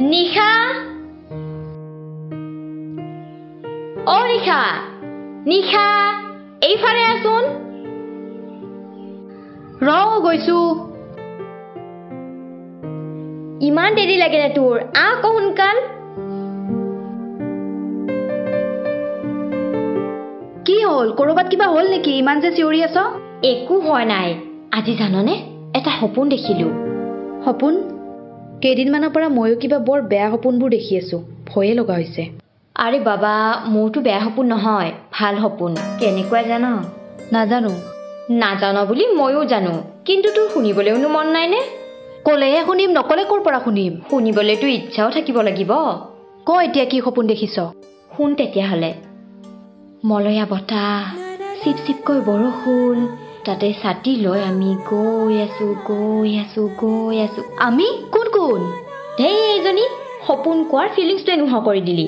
নিশা অ নিশা নিশা এইফালে আসোন ৰ গৈছো ইমান দেৰি লাগে না তোৰ আকৌ সোনকাল কি হ'ল কৰবাত কিবা হ'ল নেকি ইমান যে চিঞৰি আছ একো হোৱা নাই আজি জাননে এটা সপোন দেখিলো সপোন কেইদিনমানৰ পৰা ময়ো কিবা বৰ বেয়া সপোনবোৰ দেখি আছো ভয়ে লগা হৈছে আৰে বাবা মোৰতো বেয়া সপোন নহয় ভাল সপোন কেনেকুৱা জানো নাজানো বুলি ময়ো জানো কিন্তু তোৰ শুনিবলৈও মন নাই নে ক'লেহে শুনিম নকলে ক'ৰ পৰা শুনিম শুনিবলৈতো ইচ্ছাও থাকিব লাগিব ক এতিয়া কি সপোন দেখিছ শুন তেতিয়াহ'লে মলয়া বতাহ চিপ চিপকৈ বৰষুণ তাতে ছাতি লৈ আমি গৈ আছো আমি কোন কোন হেই এইজনী সপোন কোৱাৰ ফিলিংছটোৱে নোহোৱা কৰি দিলি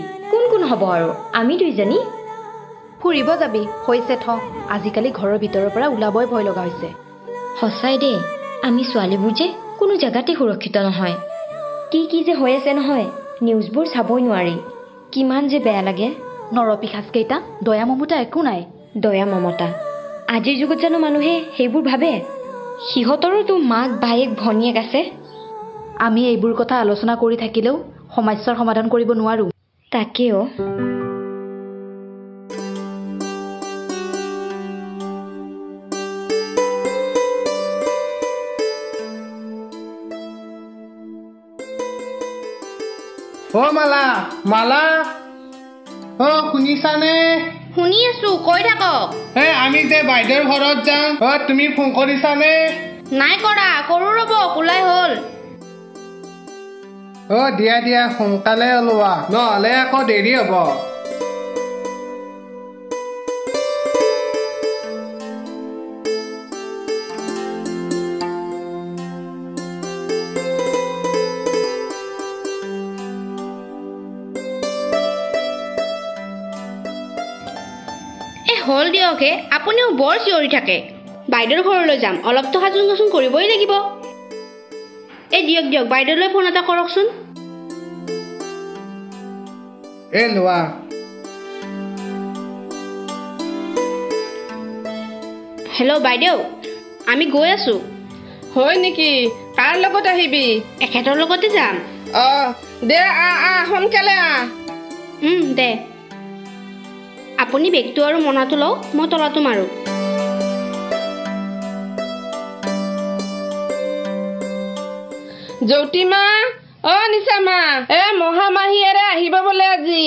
কোন হ'ব আৰু আমি দুইজনী ফুৰিব যাবি হৈছে আজিকালি ঘৰৰ ভিতৰৰ পৰা ওলাবই ভয় লগা হৈছে সঁচাই দেই আমি ছোৱালীবোৰ যে কোনো জেগাতে সুৰক্ষিত নহয় কি যে হৈ আছে নহয় নিউজবোৰ চাবই নোৱাৰি কিমান যে বেয়া লাগে নৰপিশাচকেইটা দয়া মমতা একো নাই দয়া মমতা আজিৰ যুগত জানো মানুহে সেইবোৰ ভাবে সিহঁতৰোতো মাক ভায়েক ভনীয়েক আছে আমি এইবোৰ কথা আলোচনা কৰি থাকিলেও সমস্যাৰ সমাধান কৰিব নোৱাৰো তাকেও অ মালা মালা অ শুনিছানে শুনি আছো কৈ থাকক আমি যে বাইদেউৰ ঘৰত যাম তুমি ফোন কৰিছানে নাই কৰা কৰো ৰ'ব ওলাই হ'ল দিয়া সোনকালে ওলোৱা নহ'লে আকৌ দেৰি হ'ব হল দিয়কে আপুনিও বৰ চিঞৰি থাকে বাইদেউৰ ঘৰলৈ যাম অলপতো সাজুন কাচুন কৰিবই লাগিব দিয়ক বাইদেউলৈ ফোন এটা কৰকচোন লোৱা হেল্ল' বাইদেউ আমি গৈ আছো হয় নেকি কাৰ লগত আহিবি এখেতৰ লগতে যাম দে সোনকালে দে আপুনি বেগটো আৰু মনাটো লওক মই তলাটো মাৰো জ্যোতিমা নিচামা মহামাহীয়েৰে আহিব বোলে আজি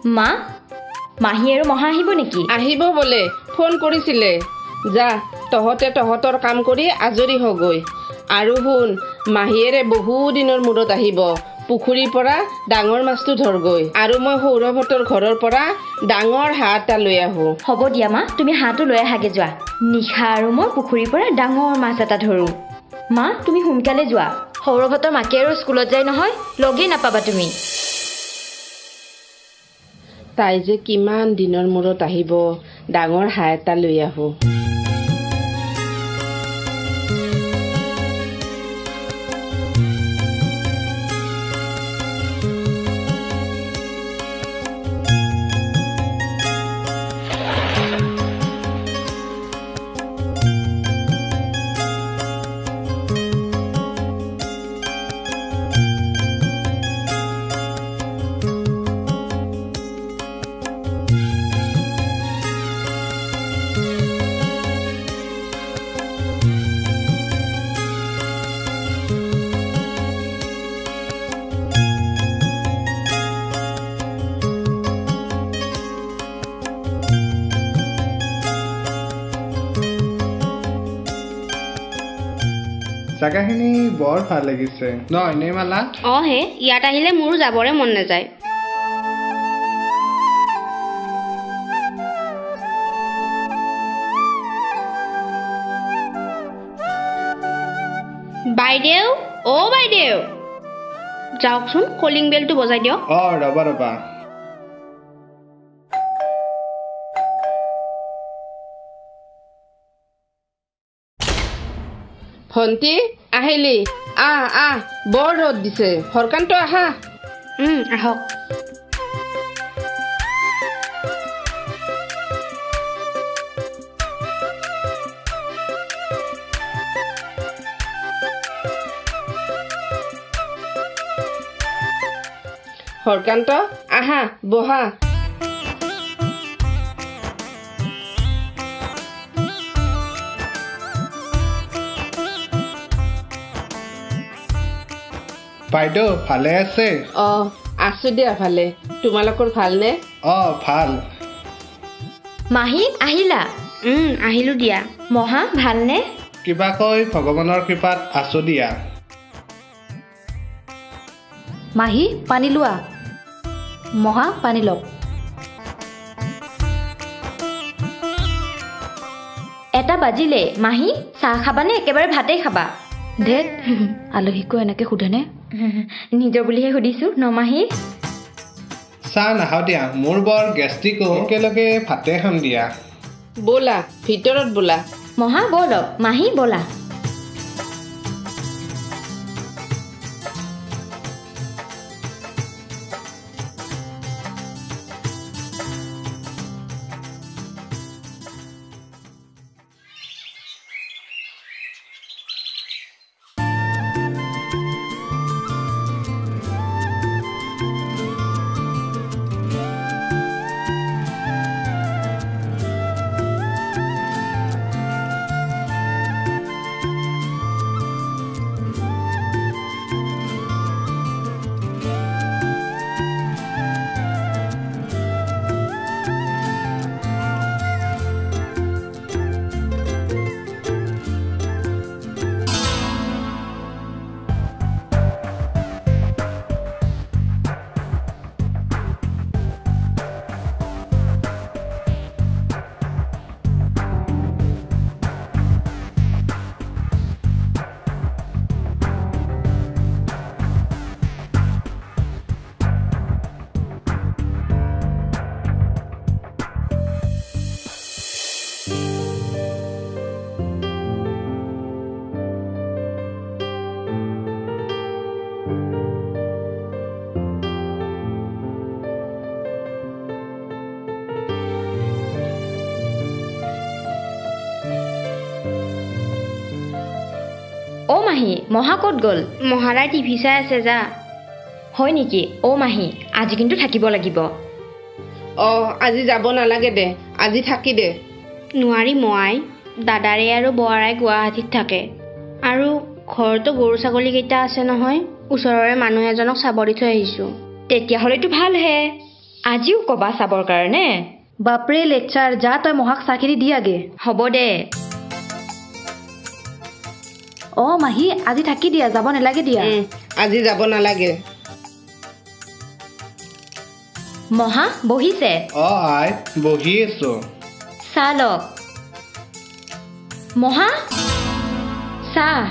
মা মাহী আৰু মহা আহিব নেকি আহিব বোলে ফোন কৰিছিলে যা তহঁতে তহঁতৰ কাম কৰি আজৰি হগৈ আৰু শুন মাহীয়েৰে বহু দিনৰ মূৰত আহিব পুখুৰীৰ পৰা ডাঙৰ মাছটো ধৰগৈ আৰু মই সৌৰভহঁতৰ ঘৰৰ পৰা ডাঙৰ হাঁহ এটা লৈ আহো হ'ব দিয়া মা তুমি হাঁহটো লৈ আহাগে যোৱা নিশা আৰু মই পুখুৰীৰ পৰা ডাঙৰ মাছ এটা ধৰো মা তুমি সোনকালে যোৱা সৌৰভহঁতৰ মাকে আৰু স্কুলত যায় নহয় লগেই নাপাবা তুমি তাই যে কিমান দিনৰ মূৰত আহিব ডাঙৰ হাঁহ এটা লৈ আহো জাগাখিনি বৰ ভাল লাগিছে নহয়নে মালা হে ইয়াত আহিলে মোৰো যাবৰে মন নাযায় বাইদেউ বাইদেউ যাওকচোন কলিং বেলটো বজাই দিয়ক ৰবা ভণ্টি আহিলি আহ বৰ ৰ'দ দিছে হৰকান্ত আহা আহক হৰকান্ত আহা বহা বাইদেউ ভালে আছে আছো দিয়া ভালে তোমালোকৰ ভালনে ভাল মাহী আহিলা আহিলোঁ দিয়া মহা ভালনে কিবাকৈ ভগৱানৰ কৃপাত আছো দিয়া মাহী পানী লোৱা মহা পানী লওক এটা বাজিলে মাহী চাহ খাবানে একেবাৰে ভাতেই খাবা ধেত আলহীকো এনেকৈ সোধেনে নিজৰ বুলিহে সুধিছোঁ ন মাহী চাহ নাখাওঁ দিয়া মোৰ বৰ গেষ্ট্ৰিকো একেলগে ভাতে খাম দিয়া ব'লা ভিতৰত ব'লা মহা ব'লক মাহী ব'লা মাহী মহা ক'ত গ'ল মহাৰাই টিভি চাই আছে যা হয় নেকি মাহী আজি কিন্তু থাকিব লাগিব আজি যাব নালাগে দে আজি থাকি দে নোৱাৰি মই দাদাৰে আৰু বৰাৰে গুৱাহাটীত থাকে আৰু ঘৰতো গৰু ছাগলীকেইটা আছে নহয় ওচৰৰে মানুহ এজনক চাব দি থৈ আহিছোঁ তেতিয়াহ'লেতো ভালহে আজিও ক'বা চাবৰ কাৰণে বাপৰে লেকচাৰ যা তই মহাক চাকিৰি দিয়াগে হ'ব দে মাহী আজি থাকি দিয়া যাব নালাগে দিয়া আজি যাব নালাগে মহা বহিছে আই বহি আছো চাহ লওক মহা চাহ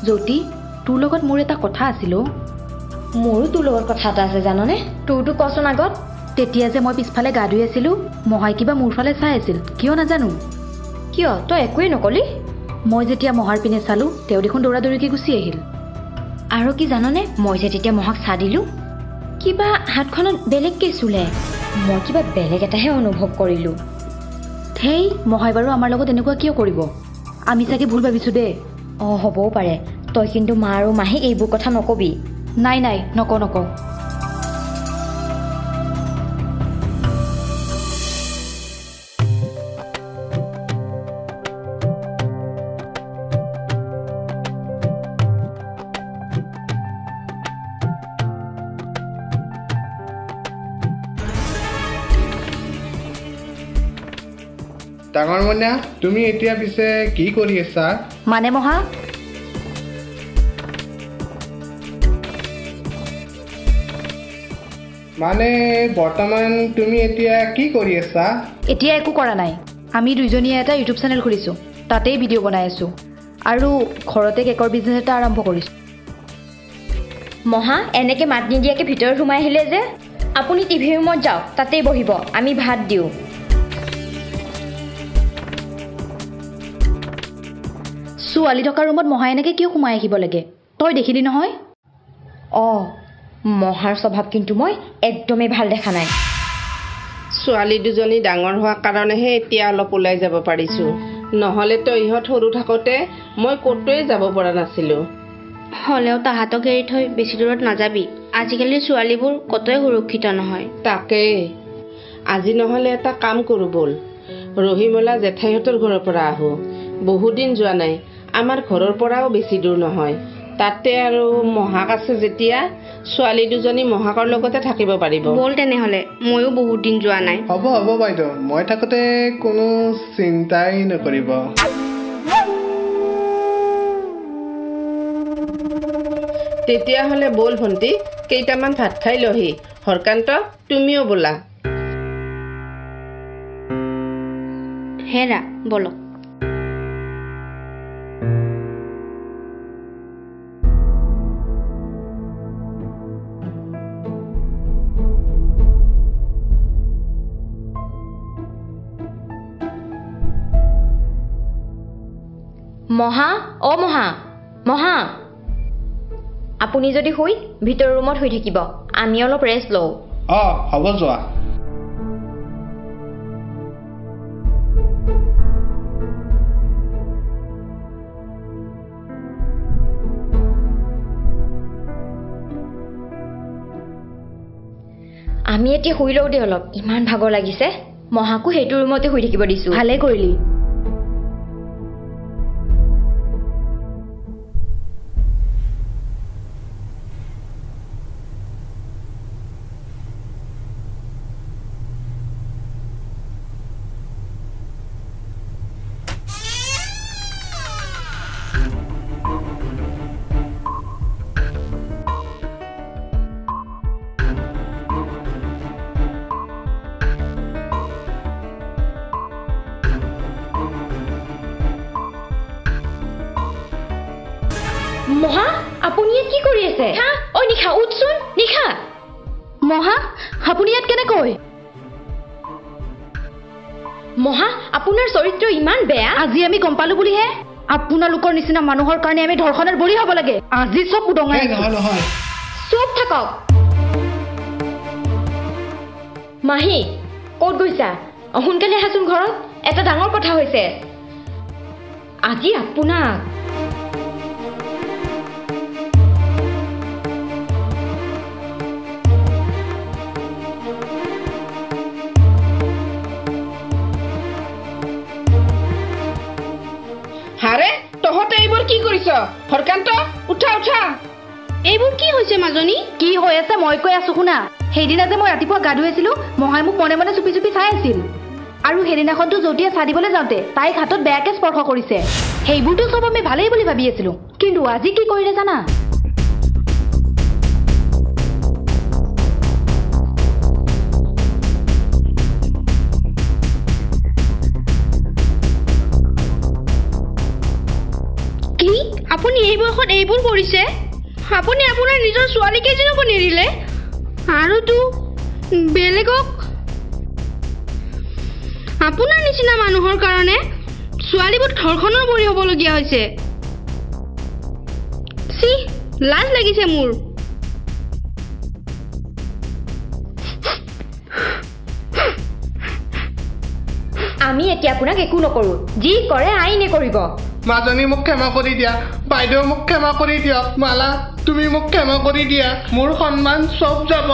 জ্যোতি তোৰ লগত মোৰ এটা কথা আছিল মোৰো তোৰ লগত কথা এটা আছে জাননে তোৰতো কচোন আগত তেতিয়া যে মই পিছফালে গা ধুই আছিলোঁ মহাই কিবা মোৰ ফালে চাই আছিল কিয় নাজানো কিয় তই একোৱেই নকলি মই যেতিয়া মহাৰ পিনে চালোঁ তেওঁ দেখোন দৌৰা দৌৰিকৈ গুচি আহিল আৰু কি জাননে মই যে তেতিয়া মহাক চাহ দিলোঁ কিবা হাতখনত বেলেগকৈ চুলে মই কিবা বেলেগ এটাহে অনুভৱ কৰিলোঁ হেই মহাই বাৰু আমাৰ লগত এনেকুৱা কিয় কৰিব আমি চাগে ভুল ভাবিছোঁ দেই হ'বও পাৰে তই কিন্তু মা আৰু মাহীক এইবোৰ কথা নকবি নাই নকওঁ ডাঙৰ মইনা তুমি এতিয়া পিছে কি কৰি আছা মানে মহা মানে বৰ্তমান তুমি এতিয়া কি কৰি আছা এতিয়া একো কৰা নাই আমি দুইজনীয়ে এটা ইউটিউব চেনেল খুলিছোঁ তাতেই ভিডিঅ' বনাই আছোঁ আৰু ঘৰতে কেকৰ বিজনেছ এটা আৰম্ভ কৰিছোঁ মহা এনেকৈ মাত নিদিয়াকৈ ভিতৰত সোমাই আহিলে যে আপুনি টিভি ৰুমত যাওক তাতেই বহিব আমি ভাত দিওঁ ছোৱালী থকা ৰুমত মহাই এনেকৈ কিয় সোমাই আহিব লাগে তই দেখিলি নহয় অঁ মহাৰ স্বভাৱ কিন্তু মই একদমেই ভাল দেখা নাই ছোৱালী দুজনী ডাঙৰ হোৱা কাৰণেহে এতিয়া অলপ ওলাই যাব পাৰিছোঁ নহ'লেতো ইহঁত সৰু থাকোঁতে মই ক'তোৱে যাব পৰা নাছিলোঁ হ'লেও তাহাঁতক এৰি থৈ বেছি দূৰত নাযাবি আজিকালি ছোৱালীবোৰ কতোৱে সুৰক্ষিত নহয় তাকেই আজি নহ'লে এটা কাম কৰোঁ ব'ল ৰহিমলা জেঠাইহঁতৰ ঘৰৰ পৰা আহোঁ বহুদিন যোৱা নাই আমাৰ ঘৰৰ পৰাও বেছি দূৰ নহয় তাতে আৰু মহাক আছে যেতিয়া ছোৱালী দুজনী মহাকৰ লগতে থাকিব পাৰিব ব'ল তেনেহ'লে ময়ো বহুত দিন যোৱা নাই হ'ব হ'ব বাইদেউ মই থাকোঁতে কোনো চিন্তাই নকৰিব তেতিয়াহ'লে ব'ল ভণ্টি কেইটামান ভাত খাই লহি হৰকান্ত তুমিও বোলা হেৰা বলক মহা অ মহা মহা আপুনি যদি শুই ভিতৰ ৰুমত শুই থাকিব আমি অলপ ৰেষ্ট লওঁ অঁ হ'ব যোৱা আমি এতিয়া শুই লওঁ দেই অলপ ইমান ভাগৰ লাগিছে মহাকো সেইটো ৰুমতে শুই থাকিব দিছোঁ ভালে কৰিলি মহা আপুনি ইয়াত কি কৰি আছে হা ঐ নিশা উঠচোন নিশা মহা আপুনি ইয়াত কেনেকৈ মহা আপোনাৰ চৰিত্ৰ ইমান বেয়া আজি আমি গম পালো বুলিহে আপোনালোকৰ নিচিনা মানুহৰ কাৰণে আমি ধৰ্ষণৰ বলি হ'ব লাগে আজি চব উদঙাই নহয় নহয় চুপ থাকক মাহী ক'ত গৈছা সোনকালে আহাচোন ঘৰত এটা ডাঙৰ কথা হৈছে আজি আপোনাক হাৰে তহঁতে এইবোৰ কি কৰিছ হৰকান্ত উঠা উঠা এইবোৰ কি হৈছে মাজনী কি হৈ আছে মই কৈ আছো শুনা সেইদিনা যে মই ৰাতিপুৱা গা ধুৱাইছিলো মহাই মোক মনে মনে চুপি চুপি চাই আছিল আৰু সেইদিনাখনতো যতিয়া চাহ দিবলৈ যাওঁতে তাইক হাতত বেয়াকে স্পৰ্শ কৰিছে সেইবোৰতো চব আমি ভালেই বুলি ভাবি আছিলো কিন্তু আজি কি কৰিলে জানা কি আপুনি এই বয়সত এইবোৰ কৰিছে আপুনি আপোনাৰ নিজৰ ছোৱালীকেইজনকো নেৰিলে আৰুতো বেলেগক আপোনাৰ নিচিনা মানুহৰ কাৰণে ছোৱালীবোৰ ধৰ্ষণৰ বলি হ'বলগীয়া হৈছে চি লাজ লাগিছে মোৰ আমি এতিয়া আপোনাক একো নকৰো যি কৰে আইনে কৰিব মাজনী মোক ক্ষমা কৰি দিয়া বাইদেউ মোক ক্ষমা কৰি দিয়ক মালা তুমি মোক ক্ষমা কৰি দিয়া মোৰ সন্মান চব যাব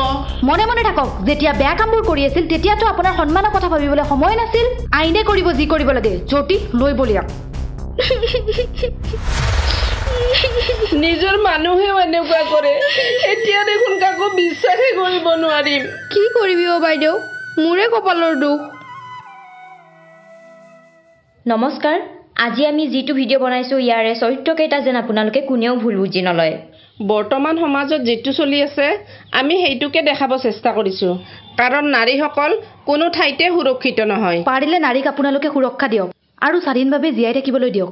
মনে মনে থাকক যেতিয়া বেয়া কামবোৰ কৰি আছিল তেতিয়াতো আপোনাৰ সন্মানৰ কথা ভাবিবলৈ সময় নাছিল আইনে কৰিব যি কৰিব লাগে জ্যোতি লৈ বলিয়া নিজৰ মানুহেও এনেকুৱা কৰে এতিয়া দেখোন কাকো বিশ্বাসেই কৰিব নোৱাৰিম কি কৰিবি অ বাইদেউ মোৰে কপালৰ দুখ নমস্কাৰ আজি আমি যিটো ভিডিঅ' বনাইছোঁ ইয়াৰে চৰিত্ৰকেইটা যেন আপোনালোকে কোনেও ভুল বুজি নলয় বৰ্তমান সমাজত যিটো চলি আছে আমি সেইটোকে দেখাব চেষ্টা কৰিছোঁ কাৰণ নাৰীসকল কোনো ঠাইতে সুৰক্ষিত নহয় পাৰিলে নাৰীক আপোনালোকে সুৰক্ষা দিয়ক আৰু স্বাধীনভাৱে জীয়াই থাকিবলৈ দিয়ক